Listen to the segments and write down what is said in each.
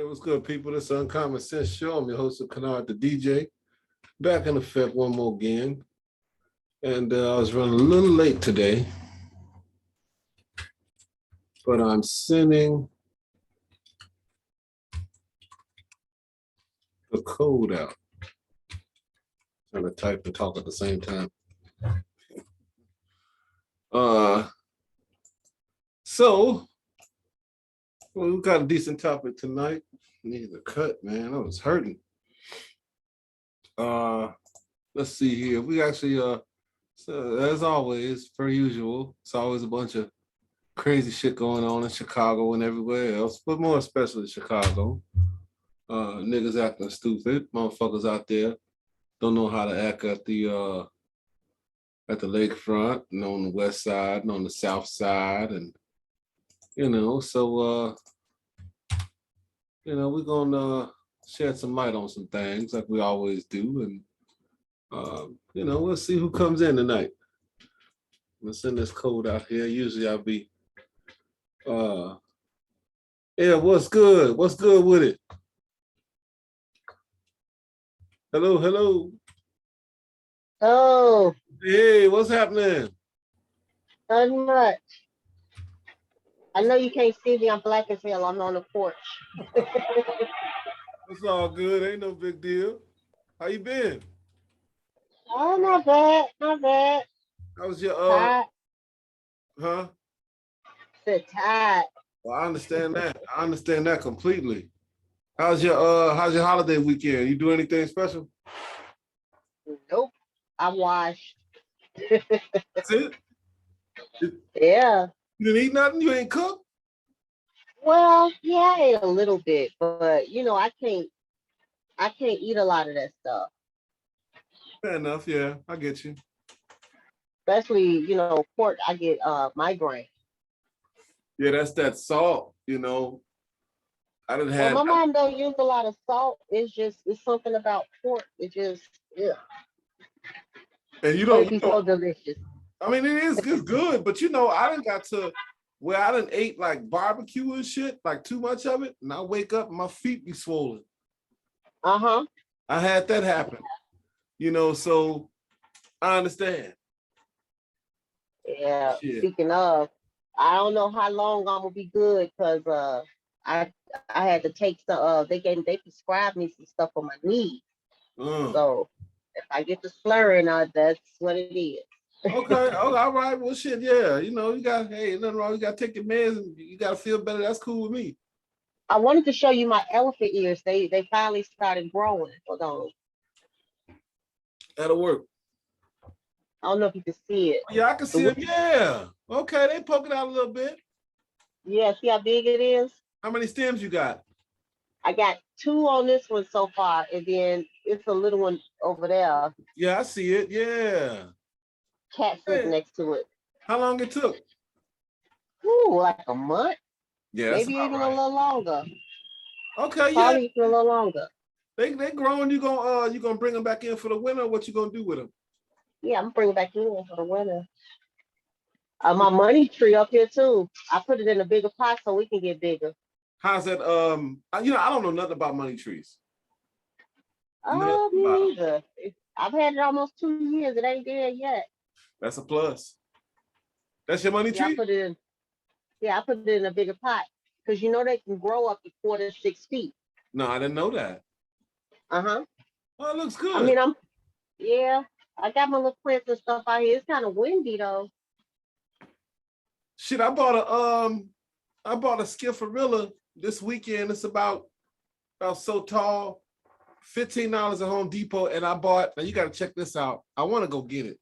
It was good, people. This Uncommon Sense Show. I'm your host of Kennard, the DJ. Back in effect one more again. And I was running a little late today. But I'm sending the code out. Trying to type and talk at the same time. Well, we got a decent topic tonight. Needed a cut, man. I was hurting. Let's see here. We actually, so as always, per usual, it's always a bunch of crazy shit going on in Chicago and everywhere else, but more especially Chicago. Niggas acting stupid. Motherfuckers out there don't know how to act at the lakefront and on the west side and on the south side, and so we're gonna shed some light on some things like we always do, and we'll see who comes in tonight. I'm gonna send this code out here. Usually I'll be yeah, what's good? What's good with it? Hello. Oh, Hey, what's happening? not much. I know you can't see me. I'm black as hell. I'm on the porch. It's all good. Ain't no big deal. How you been? Oh, not bad. Not bad. How was your Tired. huh? Said tired. Well, I understand that. I understand that completely. How's your holiday weekend? You do anything special? Nope. I washed. That's it? Yeah. You didn't eat nothing? You ain't cook? Well, yeah, I ate a little bit, but I can't eat a lot of that stuff. Fair enough, yeah. I get you. Especially, pork. I get migraine. Yeah, that's that salt, I done Well, had my mom don't use a lot of salt. It's something about pork. It just, yeah. and you It'd don't, be so delicious. I mean, it's good, but I done got to where I done ate like barbecue and shit, like too much of it, and I wake up and my feet be swollen. Uh-huh. I had that happen, so I understand. Yeah. Shit. Speaking of, I don't know how long I'm gonna be good because I had to take some they prescribed me some stuff for my knees. So if I get the slurring, that's what it is. Okay. Oh, all right. Well, shit. Yeah. You got. Hey, nothing wrong. You got to take your meds, and you got to feel better. That's cool with me. I wanted to show you my elephant ears. They finally started growing. Hold on. That'll work. I don't know if you can see it. Yeah, I can see it. Yeah. Okay. They poke it out a little bit. Yeah. See how big it is? How many stems you got? I got 2 on this one so far, and then it's a little one over there. Yeah, I see it. Yeah. Cat sitting next to it. How long it took? Ooh, like a month. Yeah, maybe even a little longer. Okay, probably yeah. for a little longer. They growing. You gonna bring them back in for the winter? What you gonna do with them? Yeah, I'm bringing back in for the winter. My money tree up here too. I put it in a bigger pot so we can get bigger. How's that? I don't know nothing about money trees. Me neither. I've had it almost 2 years. It ain't dead yet. That's a plus. That's your money tree? I put it in a bigger pot because they can grow up to 4 to 6 feet. No, I didn't know that. Uh-huh. Well, it looks good. I mean, I got my little plants and stuff out here. It's kind of windy though. Shit, I bought a Skiffarilla this weekend. It's about so tall, $15 at Home Depot, and I bought. Now you got to check this out. I want to go get it.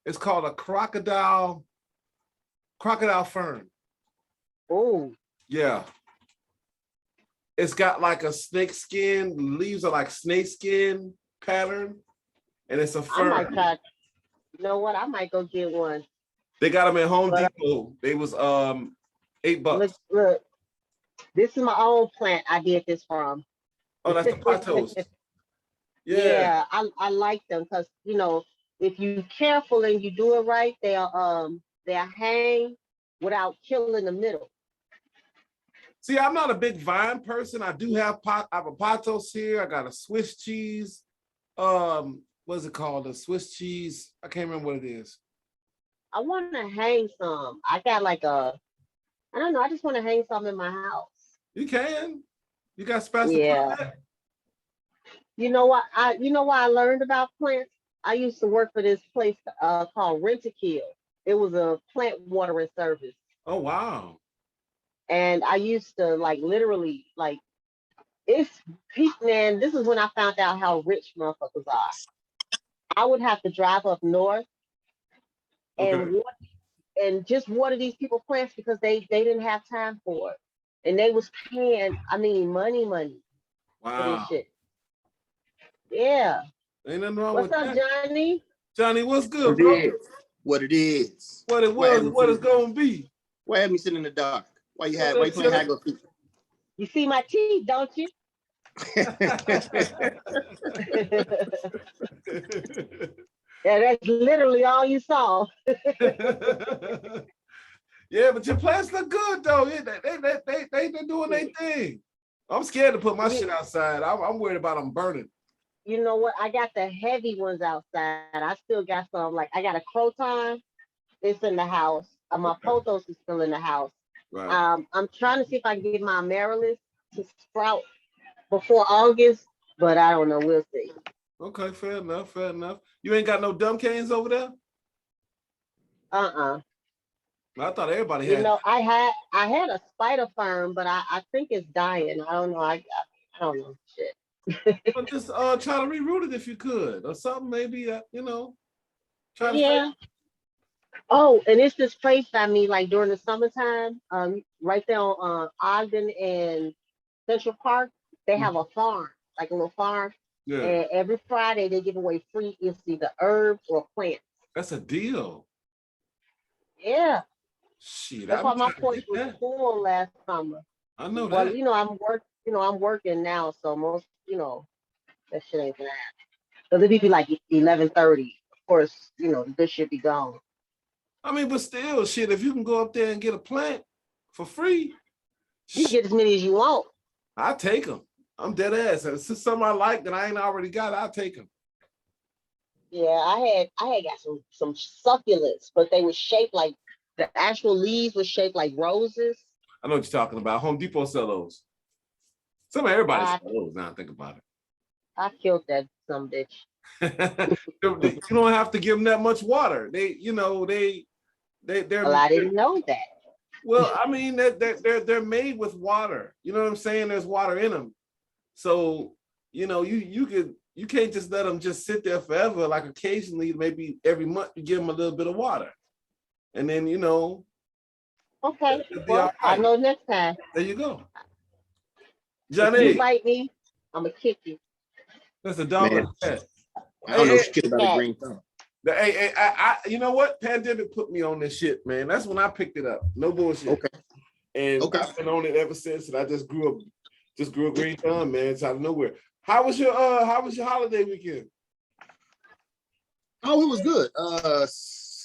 It's called a crocodile fern. Oh. Yeah. It's got like a snake skin. The leaves are like snake skin pattern, and it's a fern. You know what? I might go get one. They got them at Home Depot. They was $8. Look, this is my own plant I did this from. Oh, that's the potos. Yeah, I like them because if you're careful and you do it right, they'll hang without killing the middle. See, I'm not a big vine person. I do have avocados here. I got a Swiss cheese. What's it called? A Swiss cheese. I can't remember what it is. I want to hang some. I got like I don't know. I just want to hang some in my house. You can. You got space to put that? You know what? You know why I learned about plants? I used to work for this place called Rent-A-Kill. It was a plant watering service. Oh wow. And I used to literally it's man, this is when I found out how rich motherfuckers are. I would have to drive up north and just water these people plants because they didn't have time for it. And they was paying, money for this shit. Yeah. Ain't nothing wrong with that. What's up, Johnny? Johnny, what's good, bro? What it is. What it was, what it's gonna be. Why have me sitting in the dark? Why you playing hide go seek? You see my teeth, don't you? Yeah, that's literally all you saw. Yeah, but your plants look good though. They doing their thing. I'm scared to put my shit outside. I'm worried about them burning. You know what? I got the heavy ones outside. I still got some. I got a croton. It's in the house. My pothos is still in the house. Right. I'm trying to see if I can get my amaryllis to sprout before August, but I don't know. We'll see. Okay, fair enough. Fair enough. You ain't got no dumb canes over there? I thought everybody had. You know, I had a spider fern, but I think it's dying. I don't know. I don't know shit. But just try to reroot it if you could, or something. Maybe try to. Yeah. Oh, and it's this place I mean, during the summertime, right there on Ogden and Central Park, they have a farm, a little farm. Yeah. And every Friday they give away free. It's either herbs or plants. That's a deal. Yeah. Shit, that's why my porch was full last summer. I know that. Well, I'm working now, so most, that shit ain't gonna happen. Because it'd be 11:30. Of course, this should be gone. But still, shit, if you can go up there and get a plant for free, you can get as many as you want. I take them. I'm dead ass. If it's something I like that I ain't already got, I'll take them. Yeah, I had got some succulents, but they were shaped like the actual leaves were shaped like roses. I know what you're talking about. Home Depot sell those. Everybody sell those now. Think about it. I killed that some bitch. You don't have to give them that much water. They're. Well, I didn't know that. Well, they're made with water. You know what I'm saying? There's water in them. So, you can't just let them just sit there forever. Occasionally, maybe every month, you give them a little bit of water. And then, Okay, well, I know next time. There you go. Johnny. If you bite me, I'm going to kick you. That's a dog. I don't know shit about a green thumb. Hey, you know what? Pandemic put me on this shit, man. That's when I picked it up. No bullshit. Okay. And I've been on it ever since, and I just grew a green thumb, man. It's out of nowhere. How was your holiday weekend? Oh, it was good.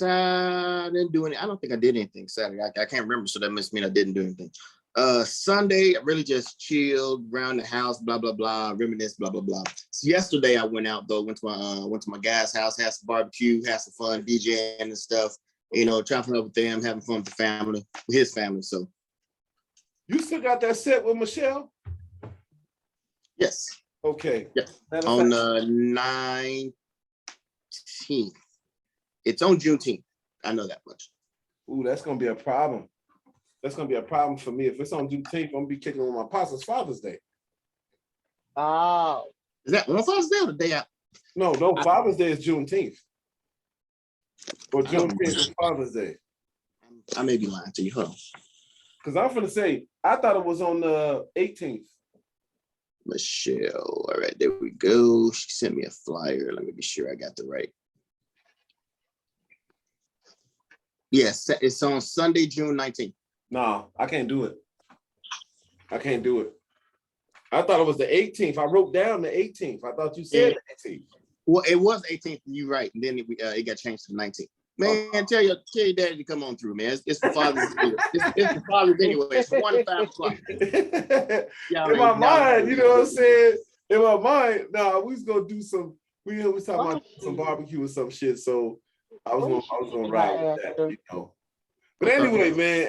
I didn't do any. I don't think I did anything Saturday. I can't remember, so that must mean I didn't do anything. Sunday, I really just chilled around the house, blah blah blah, reminisce, blah blah blah. So yesterday, I went out though, went to my guy's house, had some barbecue, had some fun, DJing and stuff. Chopping up with them, having fun with the family, with his family. So, you still got that set with Michelle? Yes. Okay. Yeah. On the 19th. It's on Juneteenth. I know that much. Ooh, that's gonna be a problem. That's gonna be a problem for me. If it's on Juneteenth, I'm gonna be kicking with my pastor's Father's Day. Oh. Is that on Father's Day or the day out? No, Father's Day is Juneteenth. Or Juneteenth is Father's Day. I may be lying to you. Hold on. Because I'm gonna say, I thought it was on the 18th. Michelle. All right, there we go. She sent me a flyer. Let me be sure I got the right. Yes, it's on Sunday, June 19th. No, I can't do it. I can't do it. I thought it was the 18th. I wrote down the 18th. I thought you said the 18th. Well, it was 18th. You're right. And then it got changed to the 19th. Man, tell your daddy to come on through, man. It's for fathers. It's for fathers anyway. It's 1 to 5 o'clock. In my mind, you know what I'm saying? In my mind, we was gonna do some. We was talking about some barbecue or some shit. So I was gonna ride with that, you know. But anyway, man,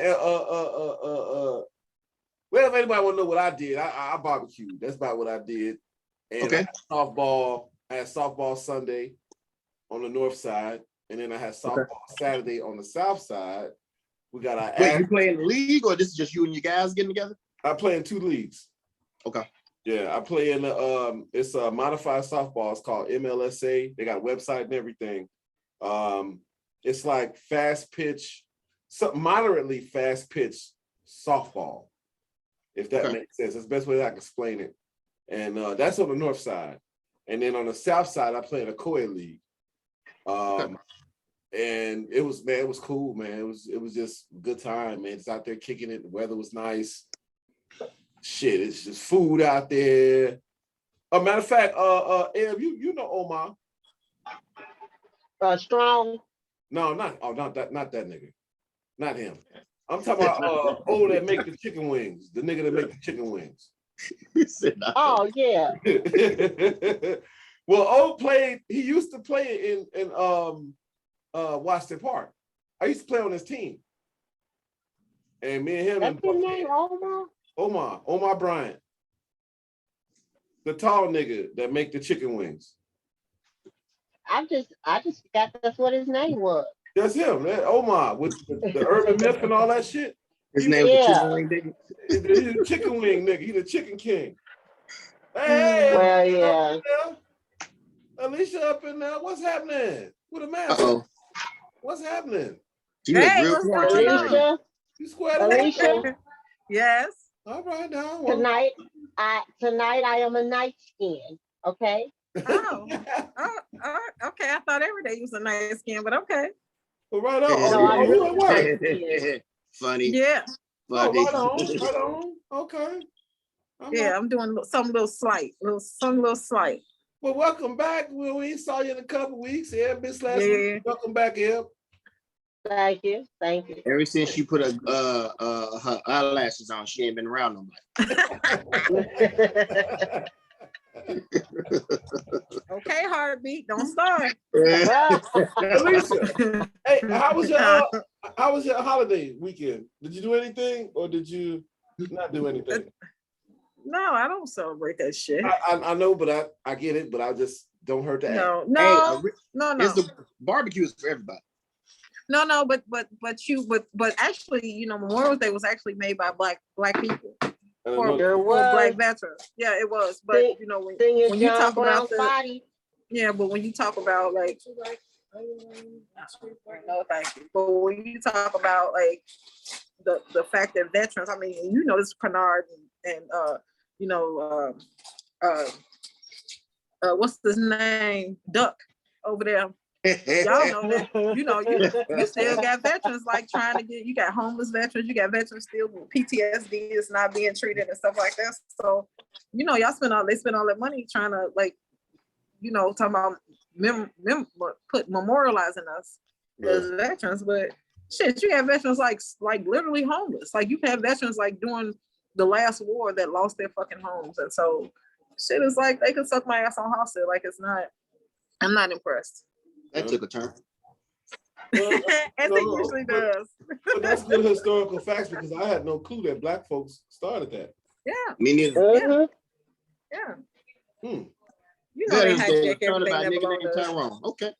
well, if anybody want to know what I did, I barbecued. That's about what I did. And I had softball Sunday on the north side, and then I had softball Saturday on the south side. We got our. Wait, you play in the league, or this is just you and your guys getting together? I play in 2 leagues. Okay. Yeah, I play in the it's a modified softball. It's called MLSA. They got a website and everything. It's like fast pitch, moderately fast pitch softball, if that makes sense. That's the best way I can explain it. And that's on the north side. And then on the south side, I play in a co-ed league. And it was cool, man. It was just a good time, man. It's out there kicking it. The weather was nice. Shit, it's just food out there. A matter of fact, Eb, you know Omar. Strong. No, not that nigga. Not him. I'm talking about that make the chicken wings. The nigga that make the chicken wings. Oh yeah. Well, he used to play in Washington Park. I used to play on his team. And me and him. That's his name, Omar? Omar Bryant. The tall nigga that make the chicken wings. I just forgot that's what his name was. That's him, man. Omar with the urban myth and all that shit. His name was Chicken Wing nigga. He's the chicken wing nigga. He's the chicken king. Hey, well, yeah. Alicia up in there. What's happening? With a mask? What's happening? Hey, what's going on? Alicia? You squared Alicia? Yes. All right, now. Tonight I am a night skin. Okay. Oh, okay. I thought every day was a night skin, but okay. Well, right on. No, Funny. Yeah. Funny. Right on. Okay. I'm doing some little slight. Well, welcome back. We saw you in a couple weeks. Yeah, Miss last week. Welcome back, Eb. Thank you. Ever since she put her eyelashes on, she ain't been around no more. Okay, heartbeat. Don't start. Alicia, hey, how was your holiday weekend? Did you do anything or did you not do anything? No, I don't celebrate that shit. I know, but I get it, but I just don't hurt to ask. No. It's the barbecue is for everybody. No, but actually, Memorial Day was actually made by black people. For black veterans. Yeah, it was. But when you talk about but when you talk about like no, thank you. But when you talk about like the fact that veterans, I mean, this Kennard and what's his name? Duck over there. Y'all know that, you still got veterans like trying to you got homeless veterans, you got veterans still with PTSD is not being treated and stuff like that. So, y'all spend all that money trying to talking about memorializing us as veterans, but shit, you have veterans like literally homeless. Like you have veterans like during the last war that lost their fucking homes. And so shit is like they can suck my ass on house sale. Like I'm not impressed. That took a turn. As it usually does. But that's good historical facts because I had no clue that black folks started that. Yeah. Me neither. Yeah. They hijack everything that belongs to us. wrong. Okay.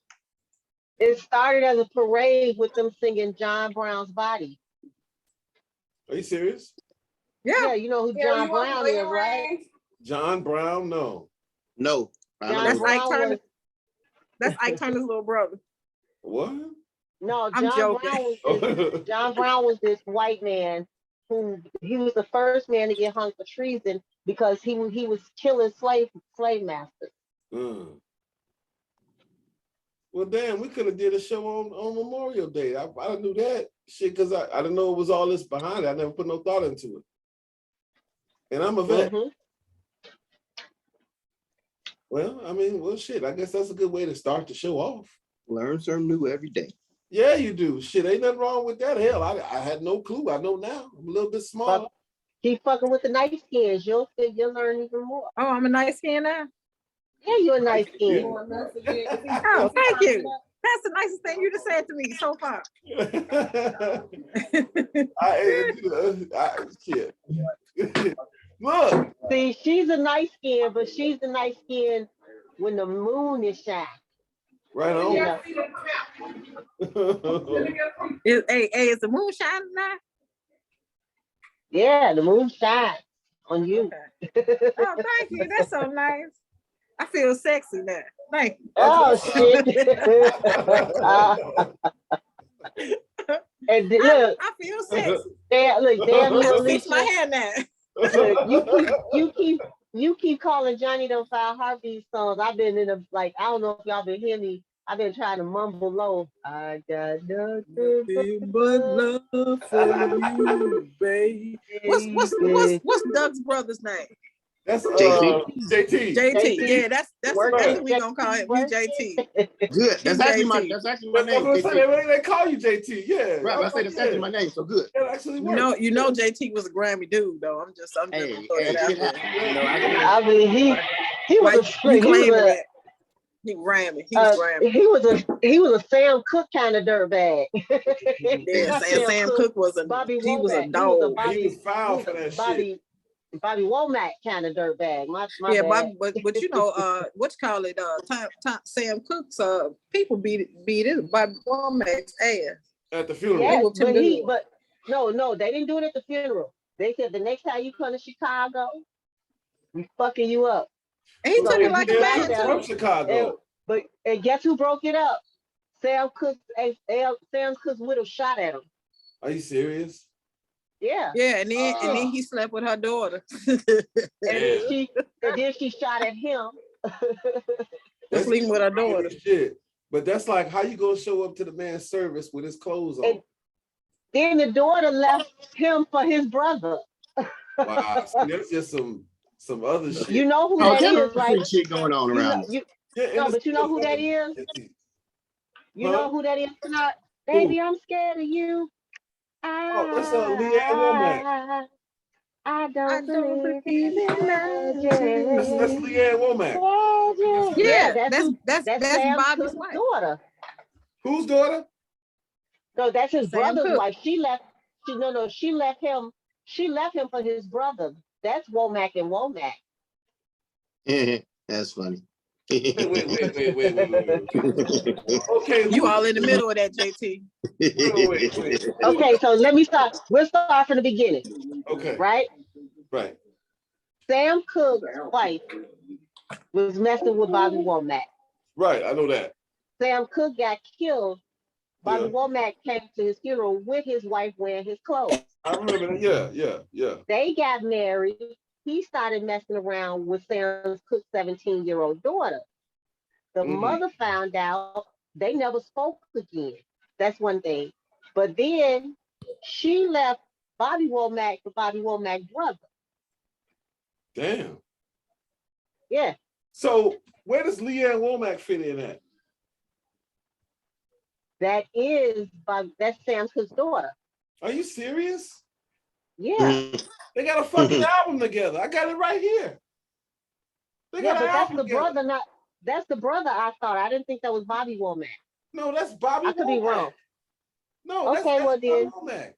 It started as a parade with them singing John Brown's Body. Are you serious? Yeah, you know who John Brown is, right? John Brown? No. That's Ike Turner. That's Ike Turner's little brother. What? No, I'm joking. John Brown was this white man who he was the first man to get hung for treason because he was killing slave masters. Well, damn, we could have did a show on Memorial Day. I knew that shit because I didn't know it was all this behind it. I never put no thought into it. And I'm a vet. Well, I mean, shit. I guess that's a good way to start the show off. Learn something new every day. Yeah, you do. Shit, ain't nothing wrong with that. Hell, I had no clue. I know now. I'm a little bit smarter. But keep fucking with the nice skins. You'll learn even more. Oh, I'm a nice skin now. Yeah, you're a nice skin. Oh, thank you. That's the nicest thing you just said to me so far. Shit. Look. See, she's a nice skin, but she's a nice skin when the moon is shining. Right on. Yeah. Is the moon shining now? Yeah, the moon shines on you. Okay. Oh, thank you. That's so nice. I feel sexy now. Thank you. Oh shit. And look, I feel sexy. damn near Fix my hair now. Look, you keep calling Johnny them 5 Heartbeat songs. I've been in a I don't know if y'all been hearing me. I've been trying to mumble low. I got nothing but love for you, babe. What's Doug's brother's name? That's JT. JT. Yeah, that's what we gonna call him. JT. Good. That's actually my name. They call you JT. Yeah. Right. I say that's actually my name. So good. That actually works. You know, JT was a Grammy dude, though. I'm just Hey, I mean, he was he Grammy. He was a Sam Cooke kind of dirtbag. Yeah, Sam Cooke was a dog. He was foul for that shit. Bobby Womack kind of dirtbag. My yeah, bad. but you know, what you call it? Sam Cooke's people beat it Bobby Womack's ass at the funeral. Yes, but no, they didn't do it at the funeral. They said the next time you come to Chicago, we fucking you up. And he took it like a man from Chicago. And guess who broke it up? Sam Cooke's widow shot at him. Are you serious? Yeah. Yeah, and then he slept with her daughter. and then she shot at him. Sleeping with her daughter. Shit. But that's like how you gonna show up to the man's service with his clothes on? And then the daughter left him for his brother. Wow, see, that's just some other shit. You know who that is, right? Shit going on around. But you know who that is? You know who that is tonight? Baby, I'm scared of you. That's Leanne Womack. I don't believe in magic. That's Leanne Womack. Yeah, that's Bobby's wife. Daughter. Whose daughter? No, that's his brother's Cooke. wife. She left him. She left him for his brother. That's Womack and Womack. That's funny. Wait. Okay, you all in the middle of that, JT. Wait. Okay, so let me start. We'll start from the beginning. Okay. Right. Sam Cooke's wife was messing with Bobby Womack. Right, I know that. Sam Cooke got killed. Bobby Womack came to his funeral with his wife wearing his clothes. I remember that. Yeah. They got married. He started messing around with Sam Cooke's 17-year-old daughter. The mother found out. They never spoke again. That's one thing. But then she left Bobby Womack for Bobby Womack's brother. Damn. Yeah. So where does Leanne Womack fit in at? That's Sam Cooke's daughter. Are you serious? Yeah. They got a fucking album together. I got it right here. They got an album together. That's the brother I thought. I didn't think that was Bobby Womack. No, that's Bobby Womack. I could be wrong. No, that's Bobby Womack.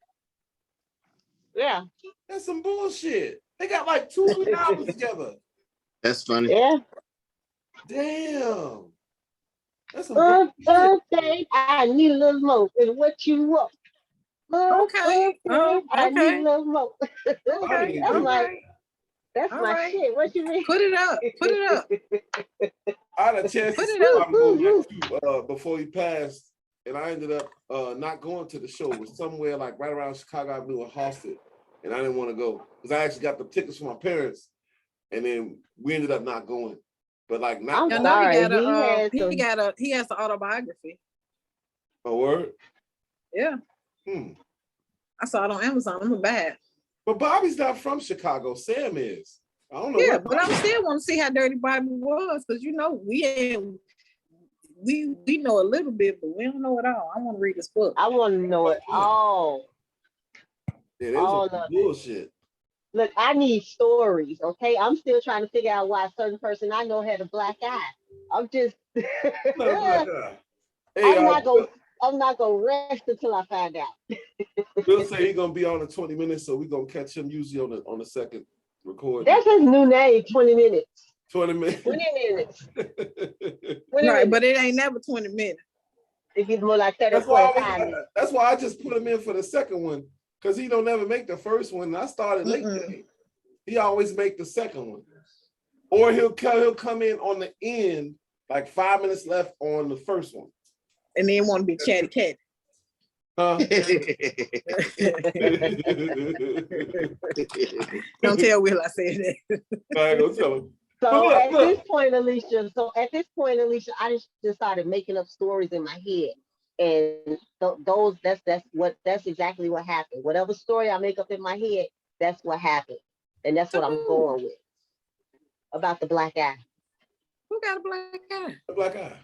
Yeah. That's some bullshit. They got like 2-3 albums together. That's funny. Yeah. Damn. That's some okay. I need a little more. Is what you want. Okay. I need a little more. Okay. I'm like, that's my shit. What you mean? Put it up. I had a chance to see Bobby Womack before he passed, and I ended up not going to the show. It was somewhere like right around Chicago Avenue in Halsted, and I didn't want to go because I actually got the tickets from my parents, and then we ended up not going. But like not. I'm sorry. He has an autobiography. A word? Yeah. I saw it on Amazon. I'm bad. But Bobby's not from Chicago. Sam is. I don't know. Yeah, but I still want to see how dirty Bobby was, because you know we know a little bit, but we don't know it all. I want to read this book. I want to know it all. Yeah, they All was of on it. bullshit. Look, I need stories, okay? I'm still trying to figure out why a certain person I know had a black eye. I'm just Not a black eye. Hey, I'm not gonna rest until I find out. Bill say he's gonna be on in 20 minutes, so we're gonna catch him usually on the second recording. That's his new name, 20 minutes. 20 minutes. 20 minutes. 20 Right, minutes. but it ain't never 20 minutes. It gets more like 30 That's or 45 minutes. That's why I just put him in for the second one, because he don't never make the first one. I started late today. He always make the second one, or he'll come in on the end, like 5 minutes left on the first one, and then want to be chatty cat. Don't tell Will I said that. I ain't gonna tell him. So at this point, Alicia, I just started making up stories in my head, and that's exactly what happened. Whatever story I make up in my head, that's what happened, and that's what I'm going with about the black eye. Who got a black eye? A black eye.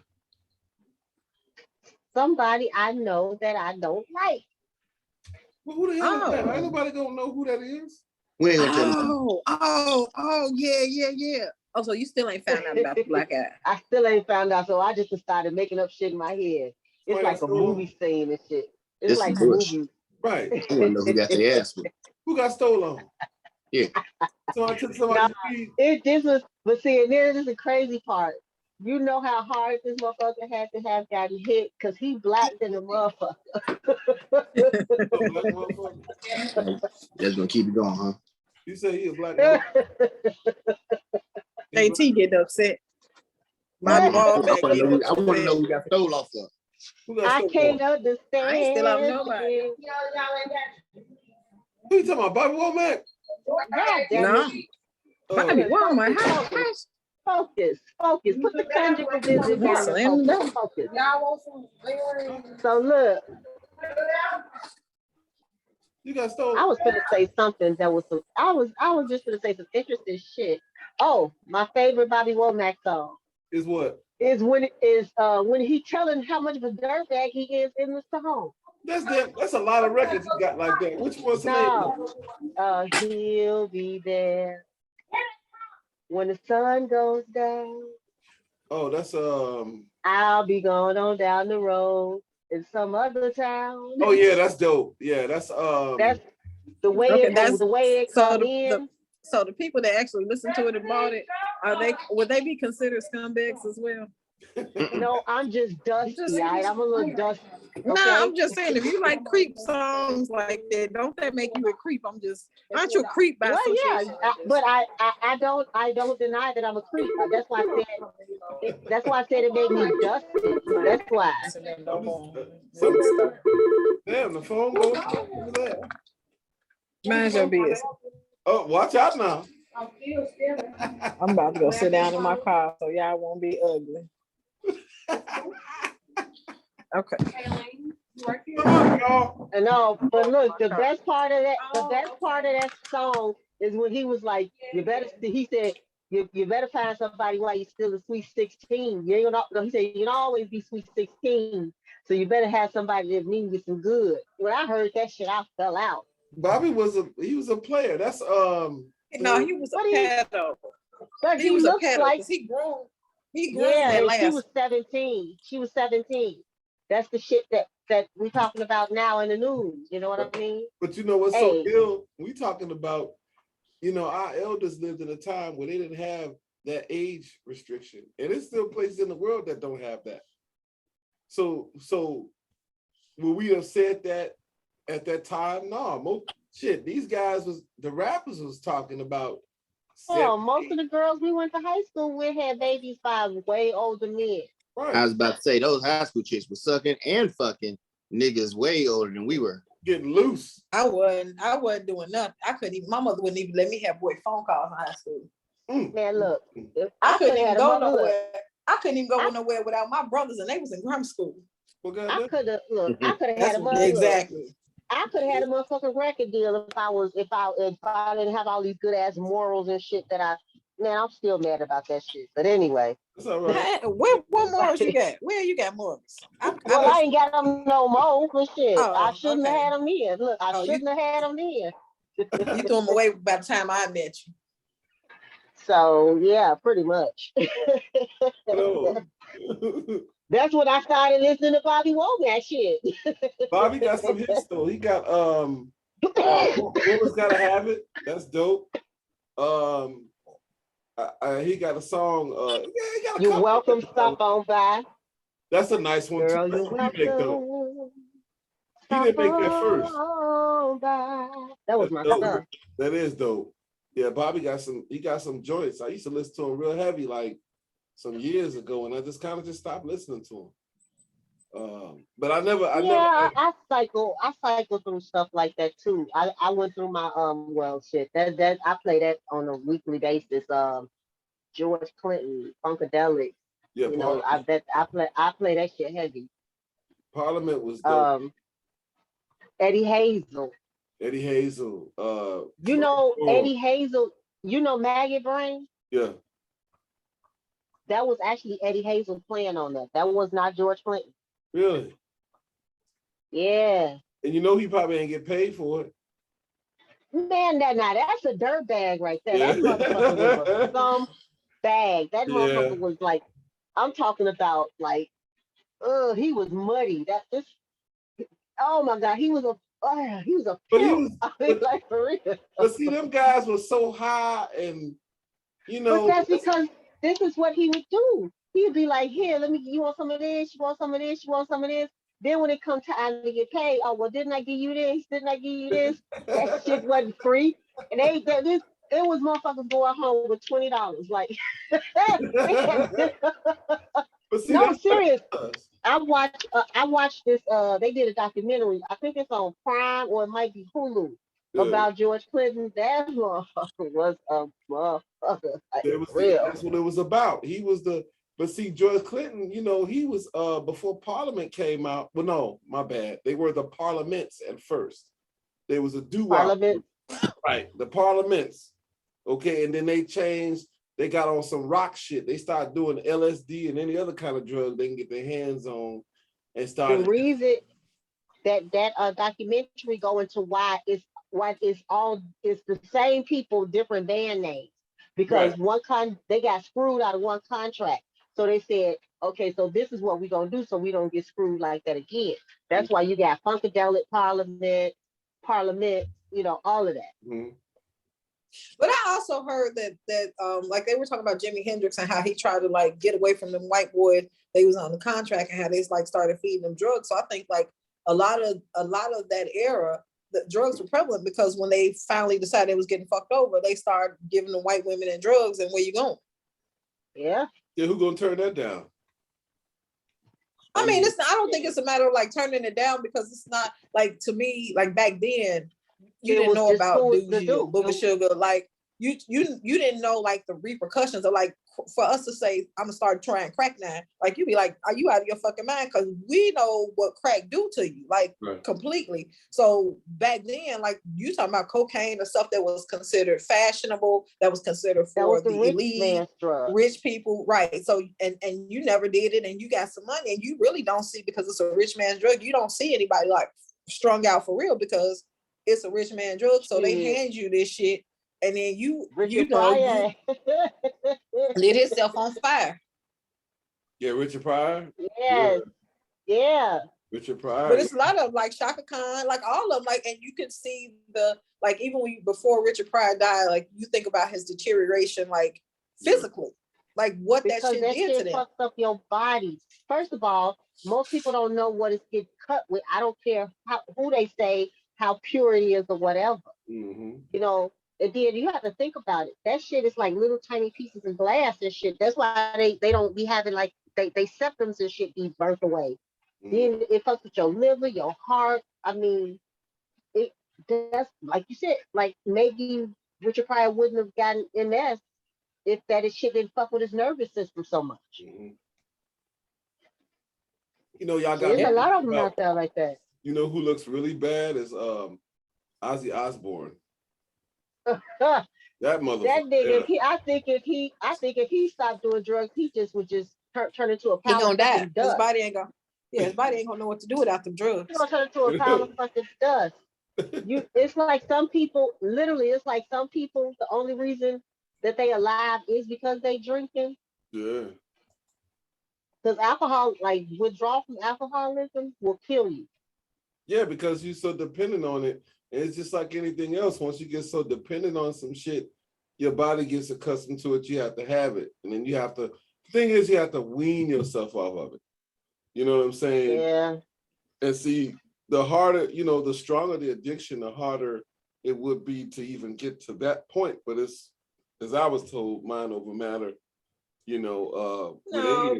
Somebody I know that I don't like. Well, who the hell is that? Ain't nobody gonna know who that is. We ain't gonna tell yeah. Oh, so you still ain't found out about the black eye? I still ain't found out, so I just started making up shit in my head. It's like a movie scene and shit. It's like a movie. Right. I want to know who got their ass with. Who got stolen? Yeah. So I took somebody. But see, and then this is the crazy part. You know how hard this motherfucker had to have gotten hit because he blacked in the motherfucker. That's gonna keep it going, huh? You say he a black man? AT get upset. I want to know who got stole off of. I can't understand. I ain't still out nobody. Who you talking about? Bobby Womack? No. Bobby Womack. Focus. Put the conjugal visit down. Focus. So look. You got stolen. I was gonna say something that was I was just gonna say some interesting shit. Oh, my favorite Bobby Womack song is what? Is when he telling how much of a dirtbag he is in the song. That's a lot of records he got like that. Which one's the name? He'll be there when the sun goes down. Oh, that's I'll be going on down the road in some other town. Oh yeah, that's dope. Yeah, that's the way it come in. So the people that actually listen to it and bought it, would they be considered scumbags as well? No, I'm just dusty. I'm a little dusty. Okay? No, I'm just saying, if you like creep songs like that, don't that make you a creep? Aren't you a creep by association? Yeah, but I don't deny that I'm a creep. That's why I said it made me dusty. That's why. Damn, the phone goes. Mind your business. Oh, watch out now. I'm about to go sit down in my car so y'all won't be ugly. Okay. No, but look, the best part of that song is when he was like, you better find somebody while you're still a sweet 16. You ain't gonna, he said, you can always be sweet 16. So you better have somebody that means you some good. When I heard that shit, I fell out. Bobby was a player. That's no, he was a pedo. But he looks like he grew. Yeah, she was 17. She was 17. That's the shit that we're talking about now in the news. You know what I mean? But you know what's so ill? We talking about, our elders lived in a time where they didn't have that age restriction, and there's still places in the world that don't have that. So would we have said that at that time? No, these guys the rappers was talking about. Oh, most of the girls we went to high school with had babies by way older men. Right. I was about to say those high school chicks were sucking and fucking niggas way older than we were. Getting loose. I wasn't doing nothing. My mother wouldn't even let me have boy phone calls in high school. Man, look, I couldn't even go nowhere. I couldn't even go nowhere without my brothers, and they was in grammar school. I could have had a mother. Exactly. I could have had a motherfucking record deal if I didn't have all these good ass morals and shit I'm still mad about that shit. But anyway, That's all right. What morals you got? Where you got morals? Well, I ain't got them no more, but shit, I Oh, shouldn't have okay. had them here. Look, I Oh, shouldn't have had them here. You threw them away by the time I met you. So yeah, pretty much. No. That's when I started listening to Bobby Womack shit. Bobby got some hits though. He got Woman's Gotta Have It. That's dope. He got a song. He got a You're couple. welcome. Stop on by, That's a nice one girl. too. You're That's a remake though. welcome. He Stop didn't make that first. on by. That was That's my dope. stuff. That is dope. Yeah, Bobby got some. He got some joints. I used to listen to him real heavy like some years ago, and I just kind of just stopped listening to him. But I never. I cycle through stuff like that too. I went through my well shit. That I play that on a weekly basis. George Clinton, Funkadelic. Yeah, You know, I play that shit heavy. Parliament was dope. Eddie Hazel. Eddie Hazel. You know Eddie Hazel. You know Maggot Brain. Yeah. That was actually Eddie Hazel playing on that. That was not George Clinton. Really? Yeah. And you know he probably ain't get paid for it. Man, that's a dirt bag right there. Yeah. That motherfucker was a some bag. That Yeah. motherfucker was like, I'm talking about like, he was muddy. Oh my God, he was a But he pimp. was, I mean, like for real. but see, them guys were so high, and you know. But that's because this is what he would do. He would be like, here, you want some of this? You want some of this? You want some of this? Then when it comes time to get paid, oh, well, didn't I give you this? Didn't I give you this? That shit wasn't free. And it was motherfuckers going home with $20. Like, But see, no, serious. I watched this. They did a documentary. I think it's on Prime or it might be Hulu about George Clinton. That motherfucker was a motherfucker. Like, that's what it was about. He was but see, George Clinton, you know, he was before Parliament came out. Well, no, my bad. They were the Parliaments at first. There was a doo-wop. Parliament. Right, the Parliaments. Okay, and then they changed. They got on some rock shit. They started doing LSD and any other kind of drug they can get their hands on, and started. The reason that documentary go into why it's the same people, different band names, because they got screwed out of one contract. So they said, okay, so this is what we're gonna do, so we don't get screwed like that again. That's why you got Funkadelic, Parliament, you know, all of that. Mm-hmm. But I also heard that like they were talking about Jimi Hendrix and how he tried to like get away from them white boys. They was on the contract and how they like started feeding them drugs. So I think like a lot of that era, the drugs were prevalent because when they finally decided they was getting fucked over, they started giving the white women and drugs. And where you going? Yeah. Yeah, who gonna turn that down? I mean, I don't think it's a matter of like turning it down because it's not like, to me, like back then, you didn't know about Booba Sugar. Like you didn't know like the repercussions of like for us to say I'm gonna start trying crack now. Like you'd be like, are you out of your fucking mind? Because we know what crack do to you, like completely. So back then, like you talking about cocaine or stuff that was considered fashionable, that was considered for the elite, rich people, right? So and you never did it, and you got some money, and you really don't see because it's a rich man's drug. You don't see anybody like strung out for real because it's a rich man drug. So they hand you this shit. And then you lit himself on fire. Yeah, Richard Pryor. Yes. Yeah. Richard Pryor. But it's a lot of like Shaka Khan, like all of them, like, and you can see the like even when before Richard Pryor died, like you think about his deterioration, like physically, like what because that shit did to them. Fucks up your body. First of all, most people don't know what it's getting cut with. I don't care who they say how pure it is or whatever. Mm-hmm. You know. And then you have to think about it. That shit is like little tiny pieces of glass and shit. That's why they don't be having like they septums and shit be burnt away. Then it fucks with your liver, your heart. I mean, that's like you said. Like maybe Richard Pryor wouldn't have gotten MS if that shit didn't fuck with his nervous system so much. Mm-hmm. You know, y'all got there's a lot of them out there like that. You know who looks really bad is Ozzy Osbourne. That motherfucker. nigga, I think if he stopped doing drugs, he just would just turn into a He pile gonna of die. fucking His dust. body ain't gonna. Yeah, his body ain't gonna know what to do without them drugs. He's gonna turn into a pile of fucking dust. It's like some people, literally, it's like some people, the only reason that they alive is because they drinking. Yeah. Because alcohol, like withdrawal from alcoholism, will kill you. Yeah, because you're so dependent on it. And it's just like anything else. Once you get so dependent on some shit, your body gets accustomed to it. You have to have it. And then you have to, the thing is, you have to wean yourself off of it. You know what I'm saying? Yeah. And see, the harder, the stronger the addiction, the harder it would be to even get to that point. But it's, as I was told, mind over matter, No,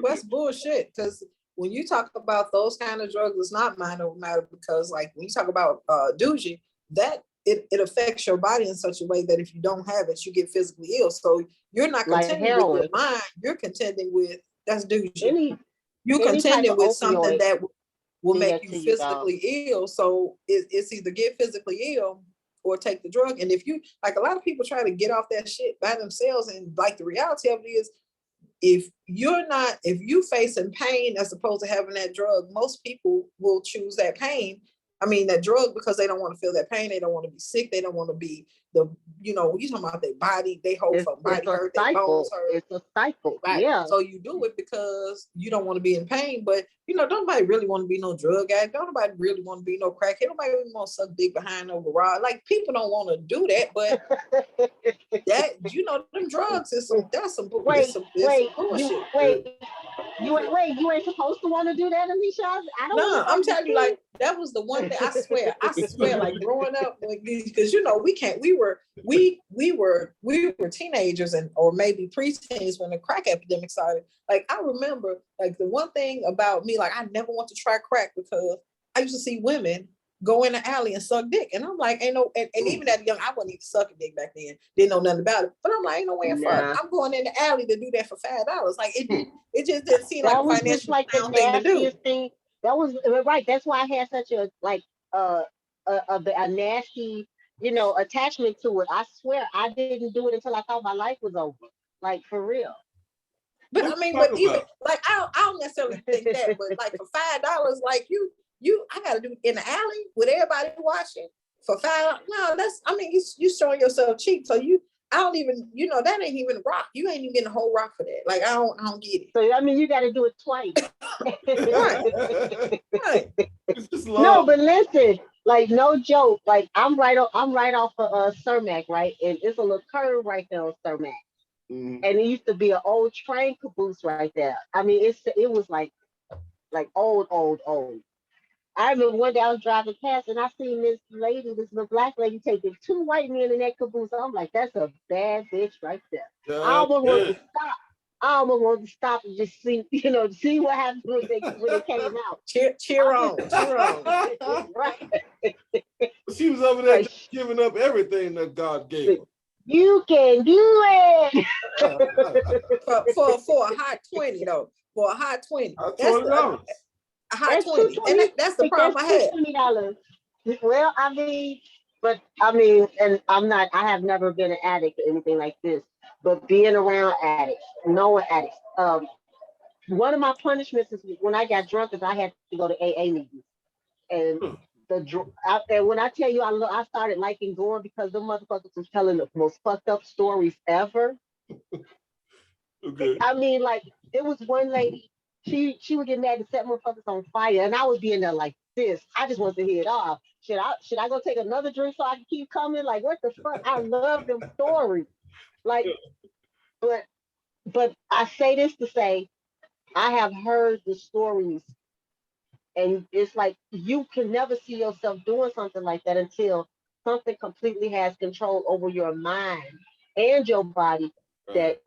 that's bullshit. Because when you talk about those kind of drugs, it's not mind over matter. Because like when you talk about douching, that it affects your body in such a way that if you don't have it, you get physically ill. So you're not contending with your mind. You're contending with that's douching. You're contending with something that will make you physically ill. So it's either get physically ill or take the drug. And if you, like, a lot of people try to get off that shit by themselves, and like the reality of it is, if you facing pain as opposed to having that drug, most people will choose that pain. I mean, that drug, because they don't want to feel that pain. They don't want to be sick. They don't want to be you talking about their body, they whole body hurt, their bones hurt. It's a cycle. Right. Yeah. So you do it because you don't want to be in pain, but don't nobody really want to be no drug addict. Don't nobody really want to be no crackhead. Nobody really want to suck dick behind no garage. Like, people don't want to do that, but that them drugs is some bullshit. You ain't supposed to want to do that, Alicia. No, I'm telling you, like, that was the one thing. I swear, like, growing up, because we were teenagers or maybe preteens when the crack epidemic started. Like, I remember, like, the one thing about me, like, I never want to try crack because I used to see women go in the alley and suck dick, and I'm like, ain't no, and even that young, I wasn't even sucking dick back then, didn't know nothing about it, but I'm like, ain't no way in fuck I'm going in the alley to do that for $5. Like, it just didn't seem like a financial thing to do. That was right. That's why I had such a nasty, attachment to it. I swear I didn't do it until I thought my life was over. Like, for real. But I mean, but even like, I don't necessarily think that, but like, for $5, like, I gotta do it in the alley with everybody watching for $5. No, you showing yourself cheap. So I don't even, that ain't even rock. You ain't even getting a whole rock for that. Like, I don't get it. So you got to do it twice. Right. No, but listen, like, no joke. Like, I'm right off of Cermak, right, and it's a little curve right there on Cermak, and it used to be an old train caboose right there. I mean, it was like old. I remember one day I was driving past and I seen this little black lady taking 2 white men in that caboose. I'm like, that's a bad bitch right there. I almost wanted to stop and just see, see what happened when it came out. Cheer on. Right. She was over there just giving up everything that God gave her. You can do it. For a hot 20 though. For a hot 20. $20. A hot 20. And that's the problem I had. $20. Well, and I have never been an addict or anything like this, but being around addicts, knowing addicts. One of my punishments is when I got drunk is I had to go to AA meetings. And and when I tell you I started liking going because the motherfuckers was telling the most fucked up stories ever. Okay. I mean, like, there was one lady, she would get mad to set motherfuckers on fire, and I would be in there like this. I just wanted to hear it off. Should I go take another drink so I can keep coming? Like, what the fuck? I love them stories. Like, but I say this to say, I have heard the stories, and it's like you can never see yourself doing something like that until something completely has control over your mind and your body. That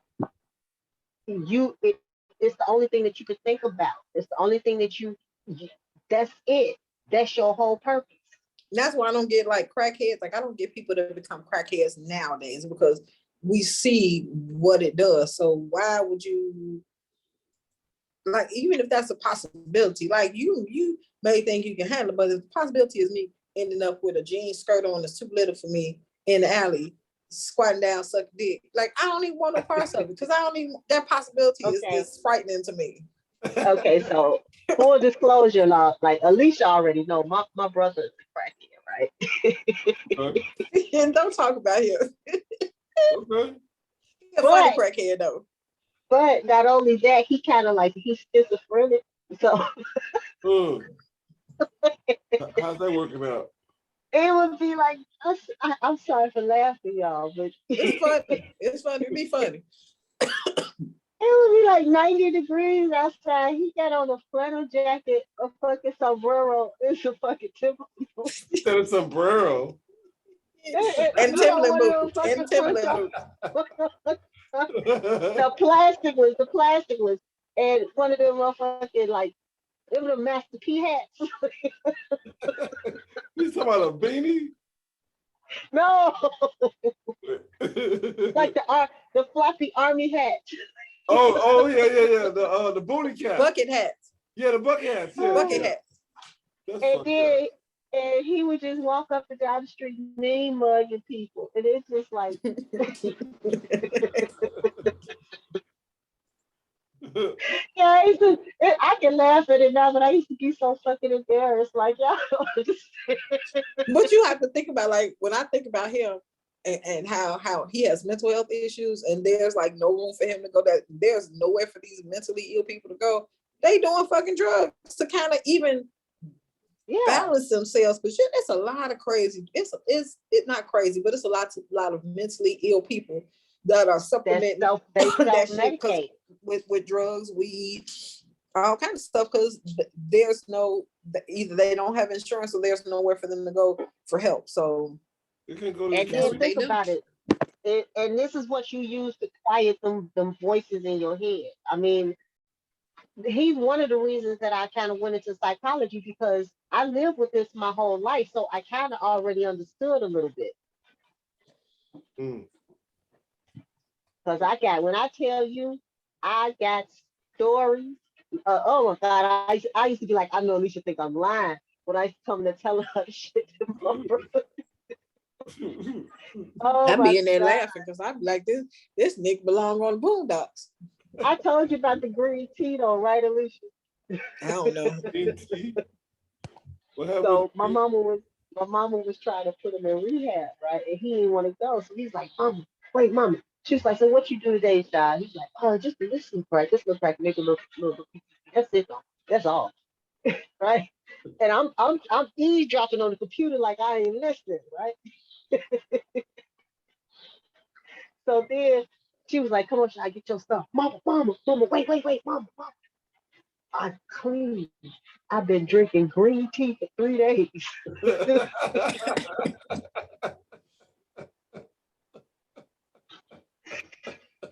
it's the only thing that you could think about. It's the only thing that that's it. That's your whole purpose. And that's why I don't get like crackheads. Like, I don't get people to become crackheads nowadays because we see what it does. So why would you, like, even if that's a possibility, like, you may think you can handle it, but the possibility is me ending up with a jean skirt on that's too little for me in the alley squatting down, suck dick. Like, I don't even want no parts of it because I don't even, that possibility is frightening to me. Okay, so full disclosure, like Alicia already know my brother is a crackhead, right? And don't talk about him. Okay. He's a funny crackhead though. But not only that, he kind of like he's schizophrenic. So how's that working out? it would be like I'm sorry for laughing, y'all, but it's funny. It's funny. It'd be funny. It would be like 90 degrees outside. He got on a flannel jacket, a fucking sombrero, it's a fucking Timberland. Instead of sombrero. And Timberland boots. And Timberland boots. The plastic was, and one of them motherfucking like, it was a Master P hats. You talking about a beanie? No, like the floppy army hat. Oh yeah. The booty cap. Bucket hats. Yeah, the bucket hats. Yeah, bucket hats. And then he would just walk up and down the street mean mugging people. And it's just like yeah, I can laugh at it now, but I used to be so fucking embarrassed. Like, y'all don't understand. But you have to think about, like, when I think about him and how he has mental health issues, and there's like no room for him to go, that there's nowhere for these mentally ill people to go. They doing fucking drugs to kind of even balance themselves. But shit, it's a lot of crazy. It's not crazy, but it's a lot of mentally ill people that are supplementing that shit with drugs, weed, all kinds of stuff, because there's no, either they don't have insurance or there's nowhere for them to go for help. So you can go to and then think about it. And this is what you use to quiet them voices in your head. I mean, he's one of the reasons that I kind of went into psychology, because I lived with this my whole life, so I kind of already understood a little bit. Because when I tell you, I got stories. Oh my God, I used to be like, I know Alicia think I'm lying, but I come to tell her shit to my brother. I be in there laughing because I'm like, this Nick belong on the Boondocks. I told you about the green tea though, right, Alicia? I don't know. So my mama was trying to put him in rehab, right? And he didn't want to go. So he's like, Mama. She was like, so what you do today, child? He's like, oh, just listen, right? Just look like make a little. That's it, though. That's all, right? And I'm eavesdropping on the computer like I ain't listening, right? So then she was like, come on, child, get your stuff. Mama, wait, mama. I clean. I've been drinking green tea for 3 days.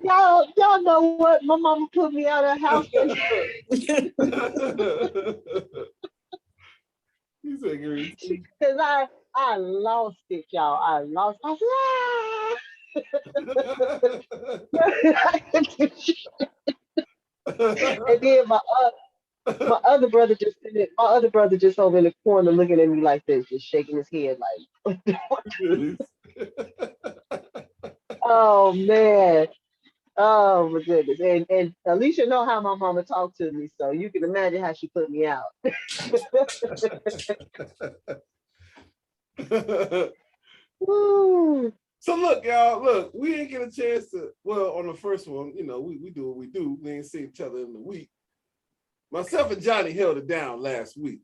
Y'all know what? My mama put me out of the house. Because I lost it, y'all. I lost. I and then my other brother just over in the corner looking at me like this, just shaking his head like, oh man. Oh my goodness. And Alicia know how my mama talked to me, so you can imagine how she put me out. Woo. So look, y'all, we ain't get a chance to, on the first one, we do what we do. We ain't seen each other in the week. Myself and Johnny held it down last week.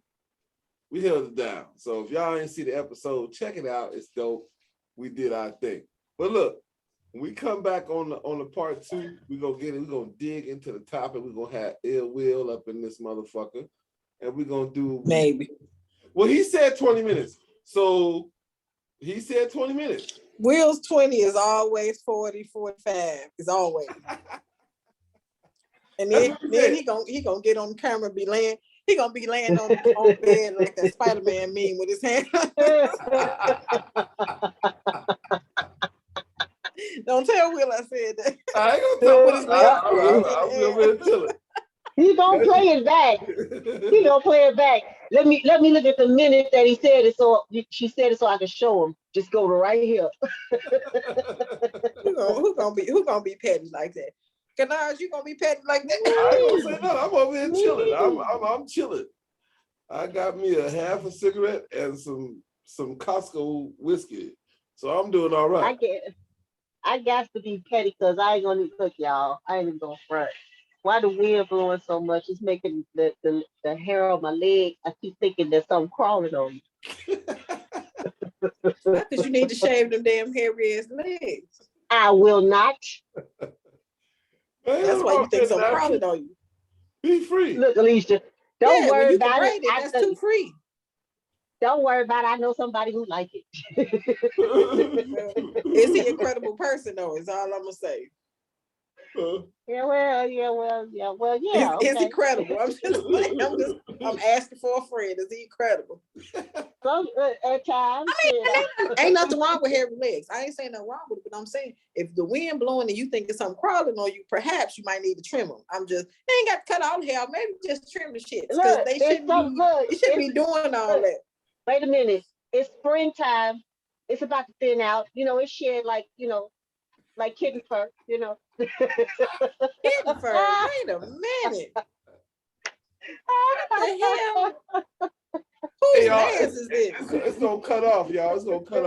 We held it down. So if y'all ain't see the episode, check it out. It's dope. We did our thing. But look, when we come back on the part 2, we're gonna dig into the topic. We're gonna have Ill Will up in this motherfucker. And we're gonna do maybe. Well, he said 20 minutes. So he said 20 minutes. Will's 20 is always 40, 45. It's always. And then he gonna get on camera, be laying on bed like that Spider-Man meme with his hand. Don't tell Will I said that. I ain't gonna tell him. He gonna play it back. Let me look at the minute that he said it, so she said it so I can show him. Just go to right here. Who gonna be petty like that? Canards, you gonna be petty like that? I ain't gonna say nothing. I'm over here chilling. I'm chilling. I got me a half a cigarette and some Costco whiskey. So I'm doing all right. I got to be petty because I ain't gonna cook, y'all. I ain't even gonna front. Why the wind blowing so much? It's making the hair on my leg. I keep thinking there's something crawling on me. Because you need to shave them damn hairy ass legs. I will not. Man, That's why you think something crawling on you. Be free. Look, Alicia, don't worry about it. That's too free. Don't worry about it. I know somebody who like it. Is he a credible person though? Is all I'm gonna say. Yeah. Is he credible? I'm asking for a friend. Is he credible? Some at times. Ain't nothing wrong with hairy legs. I ain't saying nothing wrong with it, but I'm saying if the wind blowing and you think it's something crawling on you, perhaps you might need to trim them. They ain't got to cut all the hair. Maybe just trim the shit because they shouldn't be doing all that. Wait a minute. It's springtime. It's about to thin out. It's shed like kitten fur. Kitten fur. Wait a minute. What the hell? Whose ass is this? It's gonna cut off, y'all. It's gonna cut off.